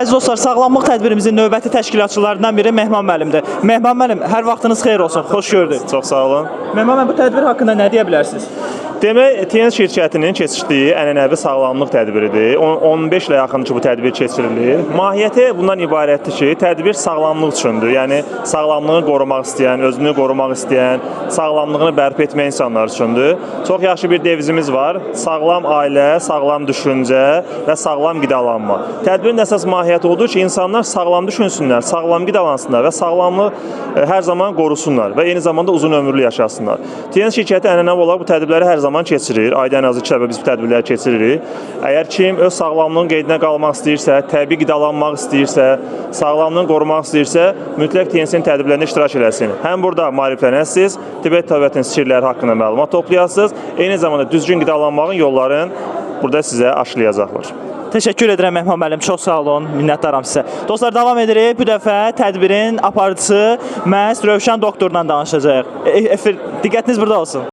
Əziz dostlar, sağlamlıq tədbirimizin növbəti təşkilatçılarından biri Mehman müəllimdir. Mehman müəllim, hər vaxtınız xeyir olsun, xoş gördük. Çox sağ olun. Mehman müəllim, bu tədbir haqqında nə deyə bilərsiniz? Demək, TNS şirkətinin keçirdiyi ənənəvi sağlamlıq tədbiridir. 15 ilə yaxın ki, bu tədbir keçirilir. Mahiyyəti bundan ibarətdir ki, tədbir sağlamlıq üçündür. Yəni, sağlamlığını qorumaq istəyən, özünü qorumaq istəyən, sağlamlığını bərpa etmək insanlar üçündür. Çox yaxşı bir devizimiz var. Sağlam ailə, sağlam düşüncə və sağlam qidalanma. Tədbirin əsas mahiyyəti odur ki, insanlar sağlam düşünsünlər, sağlam qidalansınlar və sağlamlığı hər zaman qorusunlar və eyni zamanda uzun ömürlü yaşasınlar. TNS şirkəti ənənəvi olaraq bu tədbirləri hər zaman keçirir. Ayda ən azı 2 dəfə biz bu tədbirləri keçiririk. Əgər kim öz sağlamlığının qeydinə qalmaq istəyirsə, təbii qidalanmaq istəyirsə, sağlamlığını qorumaq istəyirsə, mütləq TNS-in tədbirlərində iştirak eləsin. Həm burada maariflənəsiniz, Tibet təbiətinin sirləri haqqında məlumat toplayasınız, eyni zamanda düzgün qidalanmağın yollarını burada sizə aşılayacaqlar. Təşəkkür edirəm Mehman müəllim, çox sağ olun, minnətdaram sizə. Dostlar, davam edirik. Bu dəfə tədbirin aparıcısı məhz Rövşən doktorla danışacağıq. Diqqətiniz burada olsun.